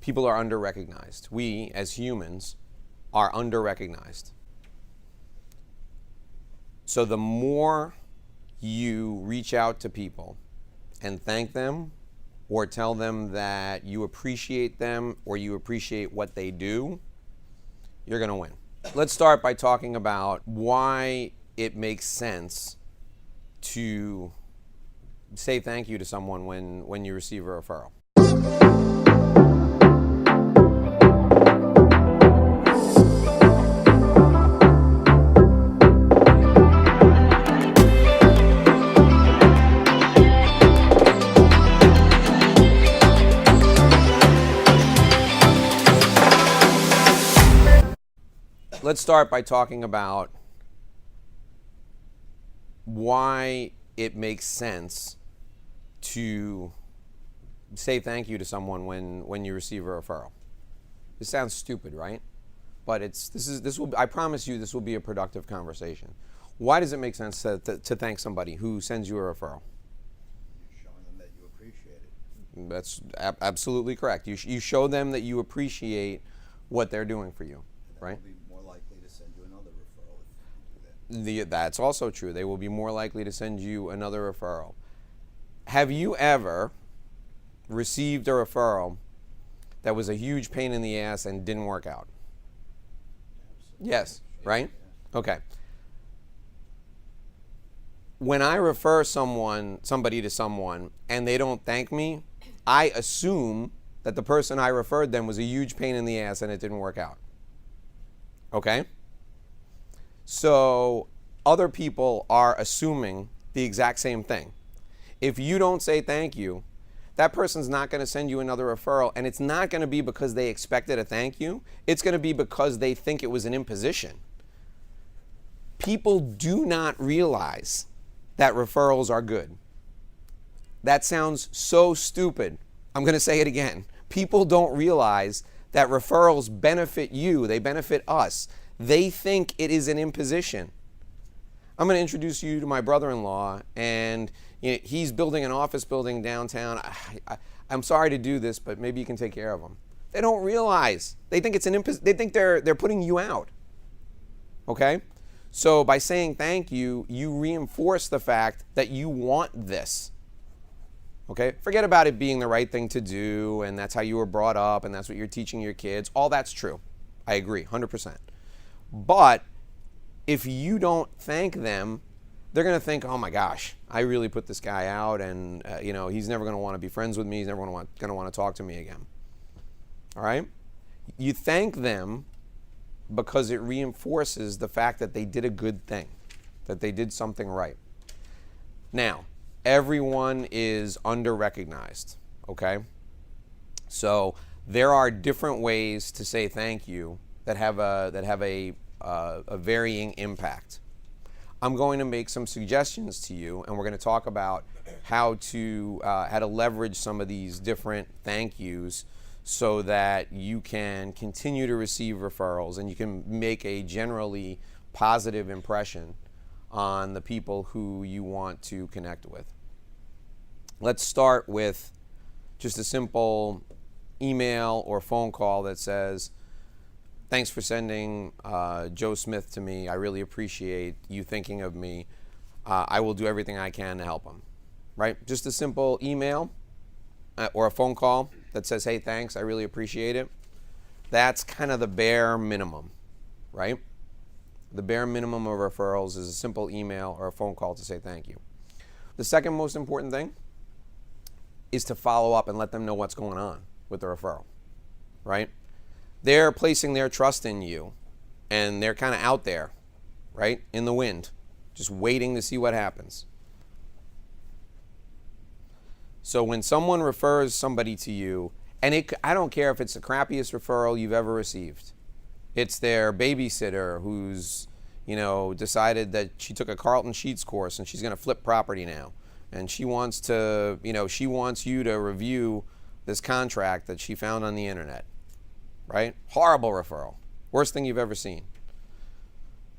People are under-recognized. We, as humans, are under-recognized. So the more you reach out to people and thank them or tell them that you appreciate them or you appreciate what they do, you're going to win. Let's start by talking about why it makes sense to say thank you to someone when you receive a referral. Let's start by talking about why it makes sense to say thank you to someone when you receive a referral. This sounds stupid, right? But I promise you this will be a productive conversation. Why does it make sense to thank somebody who sends you a referral? You're showing them that you appreciate it. That's absolutely correct. You show them that you appreciate what they're doing for you, right? They'll be more likely to send you another referral if you do that. That's also true. They will be more likely to send you another referral. Have you ever received a referral that was a huge pain in the ass and didn't work out? Absolutely. Yes, right? Yeah. Okay. When I refer somebody to someone and they don't thank me, I assume that the person I referred them was a huge pain in the ass and it didn't work out. Okay? So other people are assuming the exact same thing. If you don't say thank you, that person's not going to send you another referral, and it's not going to be because they expected a thank you. It's going to be because they think it was an imposition. People do not realize that referrals are good. That sounds so stupid. I'm going to say it again. People don't realize that referrals benefit you. They benefit us. They think it is an imposition. I'm going to introduce you to my brother-in-law, and he's building an office building downtown. I'm sorry to do this, but maybe you can take care of him. They don't realize. They think it's they think they're putting you out. Okay? So by saying thank you, you reinforce the fact that you want this. Okay? Forget about it being the right thing to do, and that's how you were brought up, and that's what you're teaching your kids. All that's true. I agree, 100%. But if you don't thank them, they're going to think, oh my gosh, I really put this guy out, and he's never going to want to be friends with me. He's never going to want to talk to me again. All right? You thank them because it reinforces the fact that they did a good thing, that they did something right. Now, everyone is under-recognized, okay? So there are different ways to say thank you that have a varying impact. I'm going to make some suggestions to you, and we're going to talk about how to leverage some of these different thank yous so that you can continue to receive referrals and you can make a generally positive impression on the people who you want to connect with. Let's start with just a simple email or phone call that says, thanks for sending Joe Smith to me. I really appreciate you thinking of me. I will do everything I can to help him. Right? Just a simple email or a phone call that says, hey, thanks, I really appreciate it. That's kind of the bare minimum, right? The bare minimum of referrals is a simple email or a phone call to say thank you. The second most important thing is to follow up and let them know what's going on with the referral, right? They're placing their trust in you, and they're kind of out there, right, in the wind, just waiting to see what happens. So when someone refers somebody to you, and I don't care if it's the crappiest referral you've ever received. It's their babysitter who's, decided that she took a Carlton Sheets course and she's going to flip property now. And she wants you to review this contract that she found on the internet. Right? Horrible referral. Worst thing you've ever seen.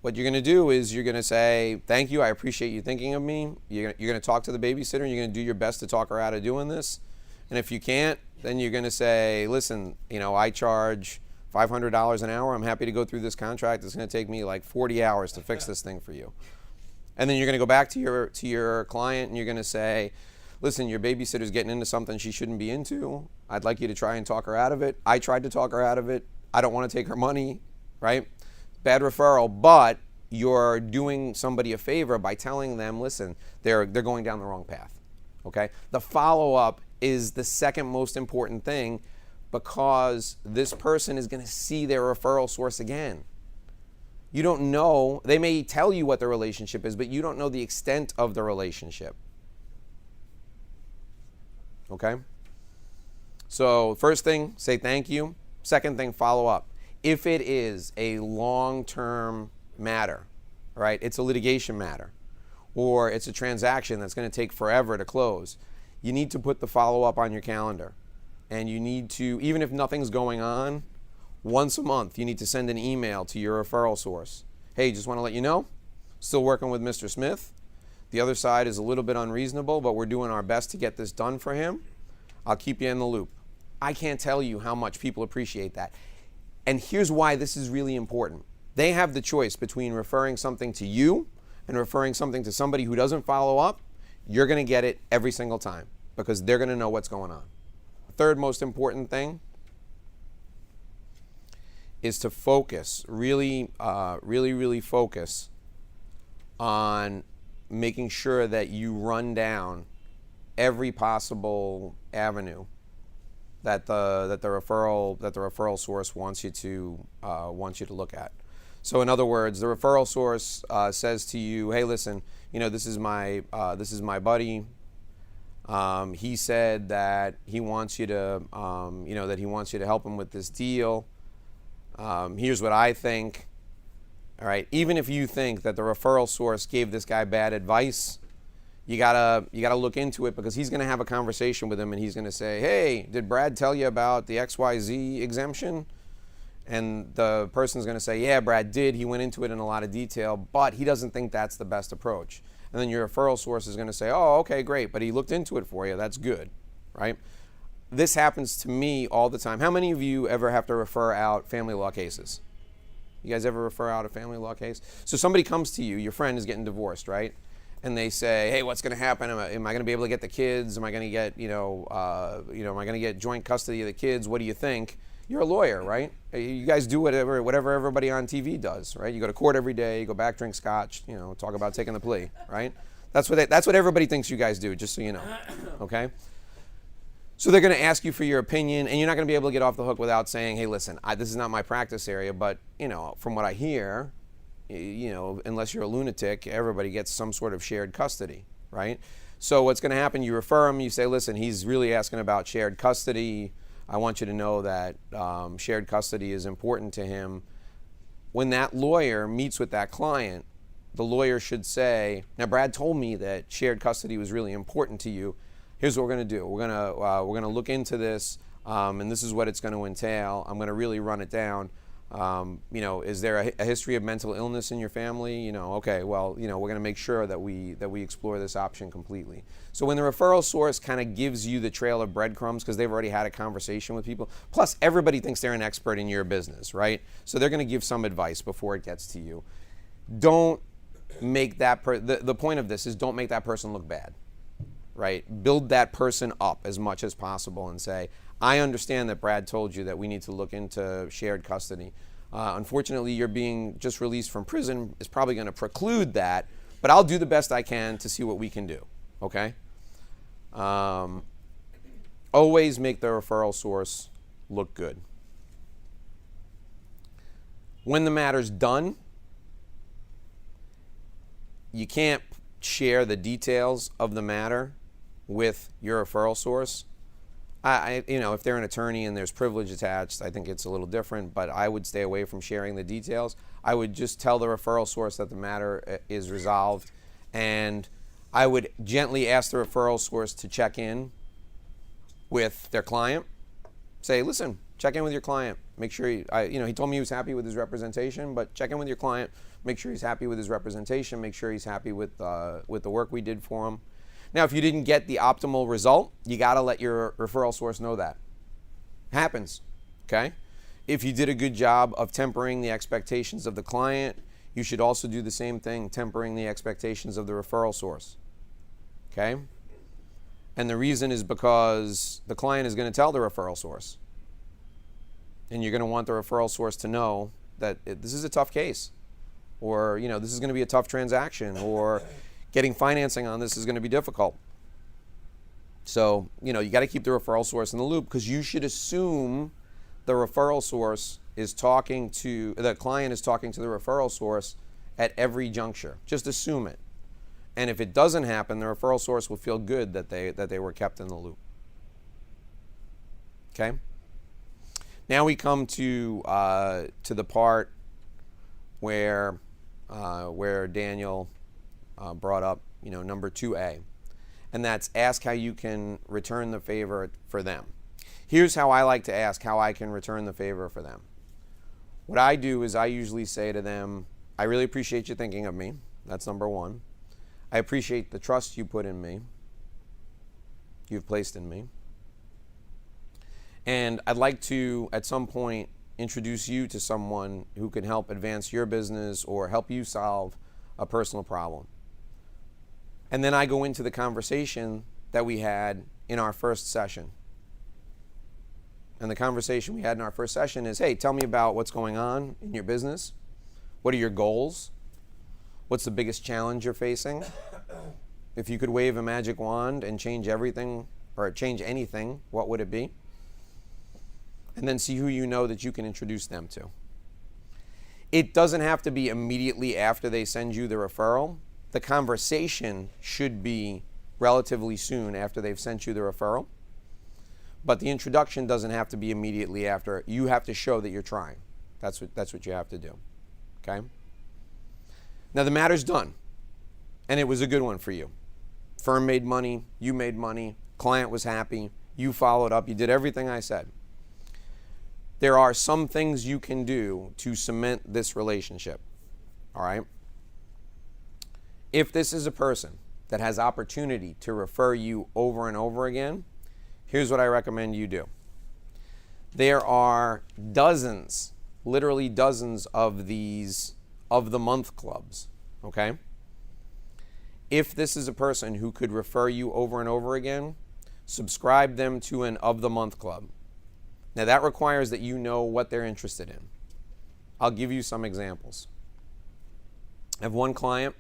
What you're going to do is you're going to say, thank you, I appreciate you thinking of me. You're going to talk to the babysitter and you're going to do your best to talk her out of doing this. And if you can't, then you're going to say, listen, I charge $500 an hour. I'm happy to go through this contract. It's going to take me like 40 hours to fix this thing for you. And then you're going to go back to your client and you're going to say, listen, your babysitter's getting into something she shouldn't be into. I'd like you to try and talk her out of it. I tried to talk her out of it. I don't want to take her money, right? Bad referral, but you're doing somebody a favor by telling them, listen, they're going down the wrong path, okay? The follow-up is the second most important thing because this person is going to see their referral source again. You don't know, they may tell you what the relationship is, but you don't know the extent of the relationship. Okay? So first thing, say thank you. Second thing, follow up. If it is a long-term matter, right? It's a litigation matter, or it's a transaction that's going to take forever to close, you need to put the follow-up on your calendar. And you need to, even if nothing's going on, once a month, you need to send an email to your referral source. Hey, just want to let you know, still working with Mr. Smith. The other side is a little bit unreasonable, but we're doing our best to get this done for him. I'll keep you in the loop. I can't tell you how much people appreciate that. And here's why this is really important. They have the choice between referring something to you and referring something to somebody who doesn't follow up. You're going to get it every single time because they're going to know what's going on. The third most important thing is to focus, really focus on making sure that you run down every possible avenue that the referral source wants you to look at. So in other words, the referral source says to you, hey, listen, this is my buddy. He said that he wants you to help him with this deal. Here's what I think. All right. Even if you think that the referral source gave this guy bad advice, you gotta look into it because he's gonna have a conversation with him and he's gonna say, hey, did Brad tell you about the XYZ exemption? And the person's gonna say, yeah, Brad did. He went into it in a lot of detail, but he doesn't think that's the best approach. And then your referral source is gonna say, oh, okay, great, but he looked into it for you. That's good, right? This happens to me all the time. How many of you ever have to refer out family law cases? You guys ever refer out a family law case? So somebody comes to you, your friend is getting divorced, right? And they say, hey, what's going to happen? Am I going to be able to get the kids? Am I going to get, am I going to get joint custody of the kids? What do you think? You're a lawyer, right? You guys do whatever everybody on TV does, right? You go to court every day, you go back, drink scotch, talk about taking the plea, right? That's what everybody thinks you guys do, just so you know, okay? So they're going to ask you for your opinion, and you're not going to be able to get off the hook without saying, hey, listen, this is not my practice area, but, from what I hear, unless you're a lunatic, everybody gets some sort of shared custody, right? So what's going to happen, you refer him, you say, listen, he's really asking about shared custody. I want you to know that shared custody is important to him. When that lawyer meets with that client, the lawyer should say, now Brad told me that shared custody was really important to you. Here's what we're going to do. We're going to look into this, and this is what it's going to entail. I'm going to really run it down. Is there a history of mental illness in your family? Okay, well, we're going to make sure that we explore this option completely. So when the referral source kind of gives you the trail of breadcrumbs because they've already had a conversation with people, plus everybody thinks they're an expert in your business, right? So they're going to give some advice before it gets to you. Don't make that the point of this is don't make that person look bad. Right? Build that person up as much as possible and say, I understand that Brad told you that we need to look into shared custody. Unfortunately, you're being just released from prison is probably going to preclude that, but I'll do the best I can to see what we can do, okay? Always make the referral source look good. When the matter's done, you can't share the details of the matter with your referral source. If they're an attorney and there's privilege attached, I think it's a little different, but I would stay away from sharing the details. I would just tell the referral source that the matter is resolved, and I would gently ask the referral source to check in with their client. Say, listen, check in with your client. Make sure he told me he was happy with his representation, but check in with your client. Make sure he's happy with his representation. Make sure he's happy with the work we did for him. Now, if you didn't get the optimal result, you got to let your referral source know that. Happens, okay? If you did a good job of tempering the expectations of the client, you should also do the same thing, tempering the expectations of the referral source, okay? And the reason is because the client is going to tell the referral source. And you're going to want the referral source to know that this is a tough case, or this is going to be a tough transaction, or getting financing on this is going to be difficult. So you got to keep the referral source in the loop, because you should assume the referral source is talking to the client is talking to the referral source at every juncture. Just assume it. And if it doesn't happen, the referral source will feel good that they were kept in the loop. Okay. Now we come to the part where Daniel brought up, number 2A, and that's ask how you can return the favor for them. Here's how I like to ask how I can return the favor for them. What I do is I usually say to them, I really appreciate you thinking of me. That's number one. I appreciate the trust you put in me, you've placed in me. And I'd like to, at some point, introduce you to someone who can help advance your business or help you solve a personal problem. And then I go into the conversation that we had in our first session. And the conversation we had in our first session is, hey, tell me about what's going on in your business. What are your goals? What's the biggest challenge you're facing? If you could wave a magic wand and change everything, or change anything, what would it be? And then see who you know that you can introduce them to. It doesn't have to be immediately after they send you the referral. The conversation should be relatively soon after they've sent you the referral. But the introduction doesn't have to be immediately after. You have to show that you're trying. That's what you have to do. Okay? Now the matter's done. And it was a good one for you. Firm made money, you made money, client was happy, you followed up, you did everything I said. There are some things you can do to cement this relationship. All right? If this is a person that has opportunity to refer you over and over again, here's what I recommend you do. There are dozens, literally dozens of these of the month clubs, okay? If this is a person who could refer you over and over again, subscribe them to an of the month club. Now that requires that you know what they're interested in. I'll give you some examples. I have one client,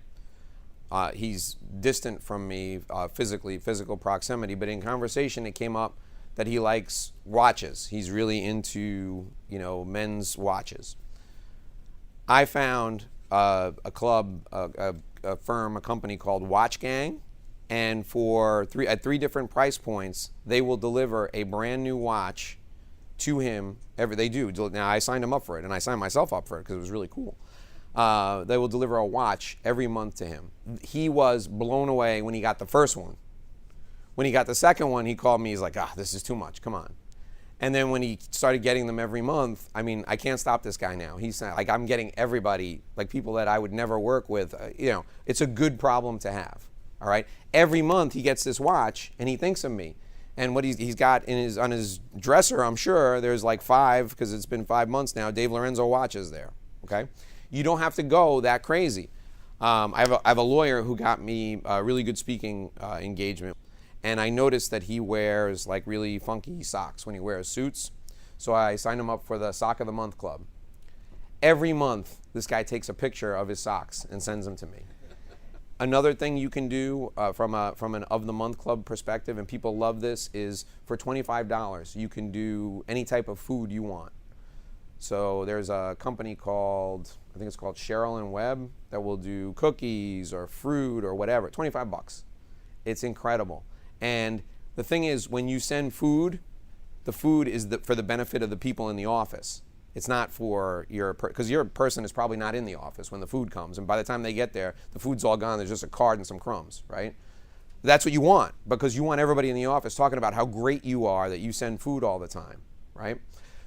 he's distant from me physical proximity, but in conversation it came up that he likes watches. He's really into, men's watches. I found a club, a firm, a company called Watch Gang, and at three different price points, they will deliver a brand new watch to him. They do. Now I signed him up for it, and I signed myself up for it because it was really cool. They will deliver a watch every month to him. He was blown away when he got the first one. When he got the second one, he called me. He's like, this is too much. Come on. And then when he started getting them every month, I can't stop this guy now. He's like, I'm getting everybody, like people that I would never work with. It's a good problem to have. All right. Every month he gets this watch, and he thinks of me. And what he's got on his dresser, I'm sure there's like 5, because it's been 5 months now, Dave Lorenzo watches there. Okay. You don't have to go that crazy. I have a lawyer who got me a really good speaking engagement. And I noticed that he wears like really funky socks when he wears suits. So I signed him up for the Sock of the Month Club. Every month, this guy takes a picture of his socks and sends them to me. Another thing you can do from an of the month club perspective, and people love this, is for $25, you can do any type of food you want. So there's a company called, I think it's called Cheryl and Webb, that will do cookies or fruit or whatever, $25. It's incredible. And the thing is, when you send food, the food is for the benefit of the people in the office. It's not for because your person is probably not in the office when the food comes. And by the time they get there, the food's all gone. There's just a card and some crumbs, right? That's what you want, because you want everybody in the office talking about how great you are that you send food all the time, right?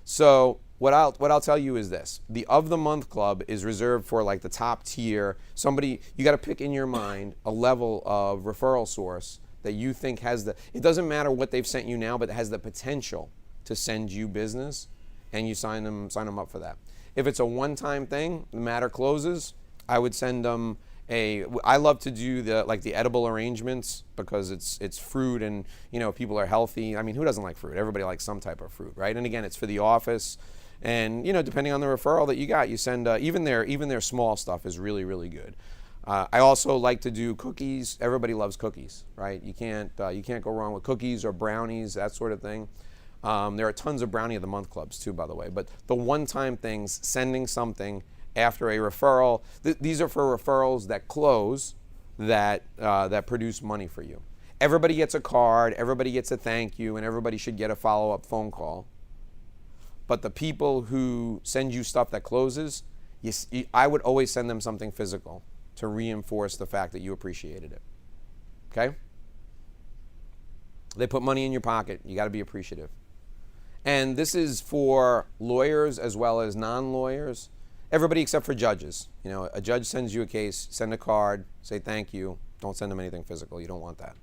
So what I'll tell you is this. The of the month club is reserved for like the top tier. Somebody, you got to pick in your mind a level of referral source that you think it doesn't matter what they've sent you now, but it has the potential to send you business, and you sign them up for that. If it's a one-time thing, the matter closes, I would send them I love to do the edible arrangements because it's fruit, and people are healthy. I mean, who doesn't like fruit? Everybody likes some type of fruit, right? And again, it's for the office, and depending on the referral that you got, you send even their small stuff is really, really good. I also like to do cookies. Everybody loves cookies, right? You can't go wrong with cookies or brownies, that sort of thing. There are tons of Brownie of the Month clubs too, by the way. But the one-time things, sending something after a referral, these are for referrals that close, that produce money for you. Everybody gets a card, everybody gets a thank you, and everybody should get a follow-up phone call. But the people who send you stuff that closes, I would always send them something physical to reinforce the fact that you appreciated it. Okay? They put money in your pocket. You got to be appreciative. And this is for lawyers as well as non-lawyers. Everybody except for judges. A judge sends you a case, send a card, say thank you. Don't send them anything physical. You don't want that.